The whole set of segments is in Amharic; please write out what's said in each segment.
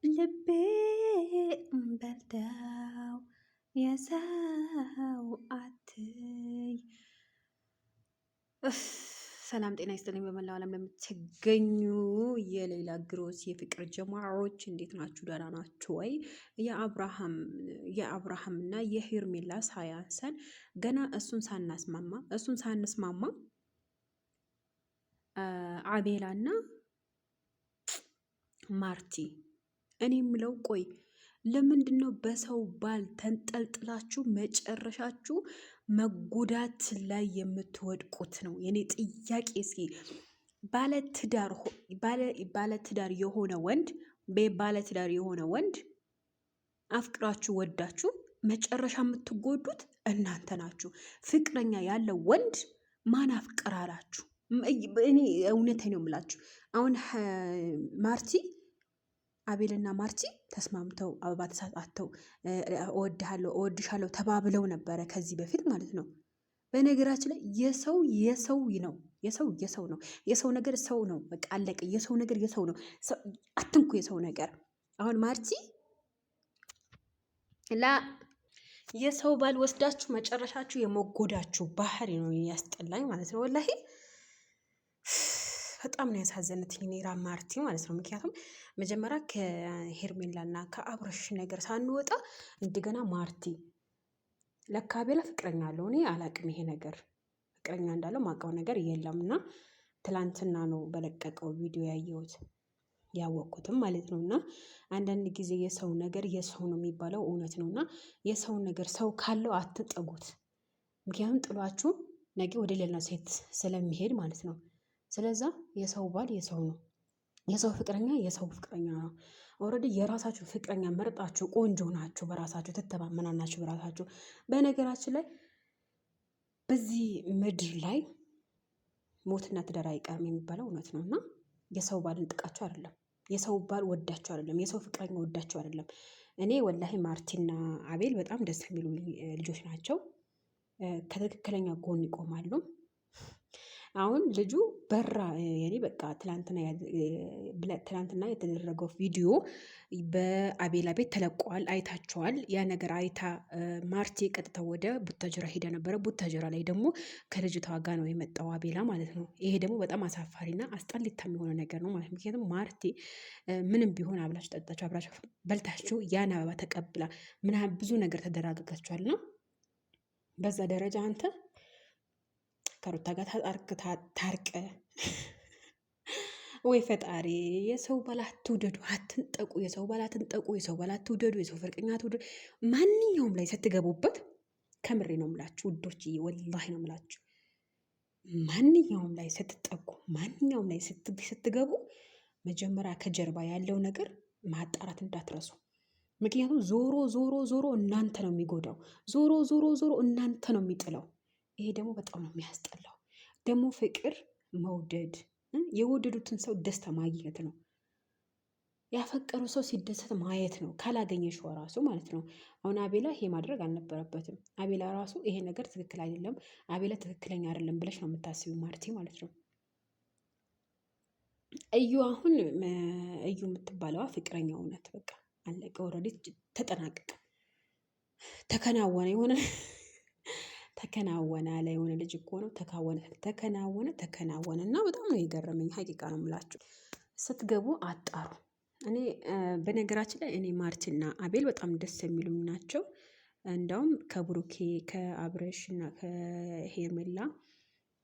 ልቤ በርዳው የሰው አትይ። ሰላም ጤና ይስጥልኝ። በመላው ዓለም ለምትገኙ የሌላ ግሮስ የፍቅር ጀማዓዎች እንዴት ናችሁ? ደህና ናችሁ ወይ? የአብርሃም እና የሄርሜላ ሳያንሰን ገና እሱን ሳንስማማ አቤላና ማርቲ እኔ የምለው ቆይ ለምንድን ነው በሰው ባል ተንጠልጥላችሁ መጨረሻችሁ መጎዳት ላይ የምትወድቁት ነው የኔ ጥያቄ። እስኪ ባለትዳር የሆነ ወንድ አፍቅራችሁ ወዳችሁ መጨረሻ የምትጎዱት እናንተ ናችሁ። ፍቅረኛ ያለው ወንድ ማን አፍቅራላችሁ? እኔ እውነቴን ነው የምላችሁ። አሁን አቤልና ማርቲ ተስማምተው አበባ ተሰጣተው እወድሻለሁ ተባብለው ነበረ ከዚህ በፊት ማለት ነው። በነገራችን ላይ የሰው ነው። የሰው ነገር ሰው ነው። በቃ አለቀ። የሰው ነገር የሰው ነው። አትንኩ የሰው ነገር። አሁን ማርቲ የሰው ባል ወስዳችሁ መጨረሻችሁ የመጎዳችሁ ባህሪ ነው ያስጠላኝ ማለት ነው። ወላሂ በጣም ነው ያሳዘነትኝ ኔራ ማርቲ ማለት ነው። ምክንያቱም መጀመሪያ ከሄርሜላና ከአብረሽ ነገር ሳንወጣ እንደገና ማርቲ ለካ አቤላ ፍቅረኛ አለው። እኔ አላቅም ይሄ ነገር ፍቅረኛ እንዳለው ማውቀው ነገር የለም። እና ትላንትና ነው በለቀቀው ቪዲዮ ያወቅኩትም ማለት ነው። እና አንዳንድ ጊዜ የሰው ነገር የሰው ነው የሚባለው እውነት ነው። እና የሰው ነገር ሰው ካለው አትጠጉት። ምክንያቱም ጥሏችሁ ነገ ወደ ሌላ ሴት ስለሚሄድ ማለት ነው። ስለዛ የሰው ባል የሰው ነው። የሰው ፍቅረኛ የሰው ፍቅረኛ ነው። ኦልሬዲ የራሳችሁ ፍቅረኛ መርጣችሁ ቆንጆ ናችሁ፣ በራሳችሁ ትተማመናናችሁ በራሳችሁ። በነገራችን ላይ በዚህ ምድር ላይ ሞትና ትዳር አይቀርም የሚባለው እውነት ነው። እና የሰው ባልን ጥቃችሁ አይደለም፣ የሰው ባል ወዳችሁ አይደለም፣ የሰው ፍቅረኛ ወዳችሁ አይደለም። እኔ ወላሂ ማርቲና አቤል በጣም ደስ የሚሉ ልጆች ናቸው። ከትክክለኛ ጎን ይቆማሉ። አሁን ልጁ በራ የኔ በቃ ትላንትና የተደረገው ቪዲዮ በአቤላ ቤት ተለቋል፣ አይታቸዋል። ያ ነገር አይታ ማርቲ ቀጥታ ወደ ቡታጅራ ሄደ ነበረ። ቡታጅራ ላይ ደግሞ ከልጅቷ ጋር ነው የመጣው አቤላ ማለት ነው። ይሄ ደግሞ በጣም አሳፋሪና አስጠሊታ የሆነ ነገር ነው ማለት ነው። ምክንያቱም ማርቲ ምንም ቢሆን አብላችሁ ጠጣችሁ፣ አብራችሁ በልታችሁ ያን አበባ ተቀብላ ምናምን ብዙ ነገር ተደራገጋችኋል ነው። በዛ ደረጃ አንተ ከሩታ ጋር ታርቀ ወይ ፈጣሪ። የሰው ባል አትውደዱ፣ አትንጠቁ። የሰው ባል አትንጠቁ፣ የሰው ባል አትውደዱ፣ የሰው ፍቅረኛ አትውደዱ። ማንኛውም ላይ ስትገቡበት ከምሬ ነው ምላችሁ ውዶች፣ ወላሂ ነው ምላችሁ። ማንኛውም ላይ ስትጠቁ፣ ማንኛውም ላይ ስትገቡ መጀመሪያ ከጀርባ ያለው ነገር ማጣራት እንዳትረሱ። ምክንያቱም ዞሮ እናንተ ነው የሚጎዳው። ዞሮ እናንተ ነው የሚጥለው። ይሄ ደግሞ በጣም ነው የሚያስጠላው። ደግሞ ፍቅር መውደድ የወደዱትን ሰው ደስታ ማግኘት ነው። ያፈቀሩ ሰው ሲደሰት ማየት ነው። ካላገኘሽው ራሱ ማለት ነው። አሁን አቤላ ይሄ ማድረግ አልነበረበትም። አቤላ ራሱ ይሄ ነገር ትክክል አይደለም፣ አቤላ ትክክለኛ አይደለም ብለሽ ነው የምታስቢው ማርቲ ማለት ነው። አሁን እዩ የምትባለዋ ፍቅረኛ እውነት በቃ አለቀ። ኦልሬዲ ተጠናቀቀ፣ ተከናወነ ተከናወነ አለ የሆነ ልጅ እኮ ነው። ተከናወነ እና በጣም ነው የገረመኝ። ሀቂቃ ነው የምላችሁ። ስትገቡ አጣሩ። እኔ በነገራችን ላይ እኔ ማርቲና አቤል በጣም ደስ የሚሉኝ ናቸው። እንዳውም ከብሩኬ ከአብረሽ እና ከሄርሜላ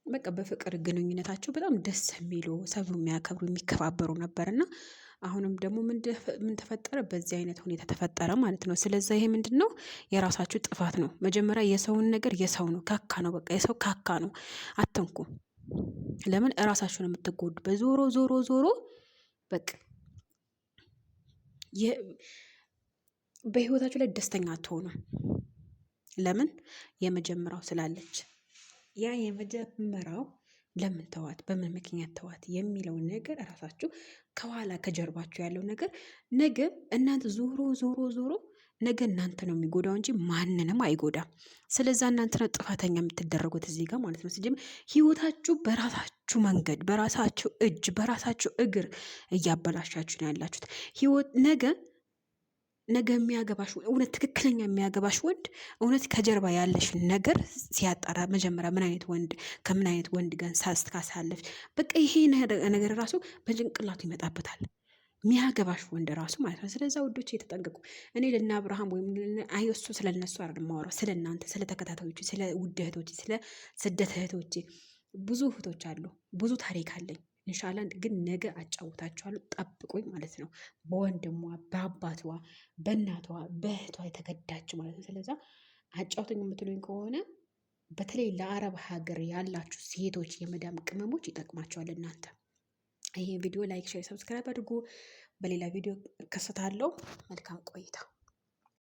በቃ በፍቅር ግንኙነታቸው በጣም ደስ የሚሉ ሰው የሚያከብሩ የሚከባበሩ ነበርና አሁንም ደግሞ ምን ተፈጠረ? በዚህ አይነት ሁኔታ ተፈጠረ ማለት ነው። ስለዚህ ይሄ ምንድን ነው? የራሳችሁ ጥፋት ነው። መጀመሪያ የሰውን ነገር የሰው ነው፣ ካካ ነው፣ በቃ የሰው ካካ ነው። አትንኩ። ለምን እራሳችሁ ነው የምትጎዱ? በዞሮ በቃ በህይወታችሁ ላይ ደስተኛ አትሆኑ። ለምን? የመጀመሪያው ስላለች። ያ የመጀመሪያው ለምን ተዋት፣ በምን ምክንያት ተዋት የሚለውን ነገር እራሳችሁ ከኋላ ከጀርባችሁ ያለው ነገር ነገ እናንተ ዞሮ ነገ እናንተ ነው የሚጎዳው እንጂ ማንንም አይጎዳም። ስለዛ እናንተ ነው ጥፋተኛ የምትደረጉት እዚህ ጋር ማለት ነው። ሲጀምር ህይወታችሁ በራሳችሁ መንገድ፣ በራሳችሁ እጅ፣ በራሳችሁ እግር እያበላሻችሁ ነው ያላችሁት። ህይወት ነገ ነገ የሚያገባሽ እውነት ትክክለኛ የሚያገባሽ ወንድ እውነት ከጀርባ ያለሽን ነገር ሲያጣራ መጀመሪያ ምን አይነት ወንድ ከምን አይነት ወንድ ጋር ካሳለፍሽ በቃ ይሄ ነገር ራሱ በጭንቅላቱ ይመጣበታል። የሚያገባሽ ወንድ ራሱ ማለት ነው። ስለዛ ውዶች የተጠንቀቁ። እኔ ለእነ አብርሃም ወይም እሱ ስለ እነሱ አይደለም የማወራው፣ ስለ እናንተ፣ ስለ ተከታታዮች፣ ስለ ውድ እህቶች፣ ስለ ስደት እህቶች። ብዙ እህቶች አሉ፣ ብዙ ታሪክ አለኝ። ኢንሻላህ ግን ነገ አጫውታችኋለሁ፣ ጠብቁኝ ማለት ነው። በወንድሟ በአባቷ በእናቷ በእህቷ የተገዳች ማለት ነው። ስለዛ አጫውተኝ የምትሉኝ ከሆነ በተለይ ለአረብ ሀገር ያላችሁ ሴቶች የመዳም ቅመሞች ይጠቅማቸዋል እናንተ። ይሄ ቪዲዮ ላይክ፣ ሼር፣ ሰብስክራይብ አድርጉ። በሌላ ቪዲዮ እከሰታለሁ። መልካም ቆይታ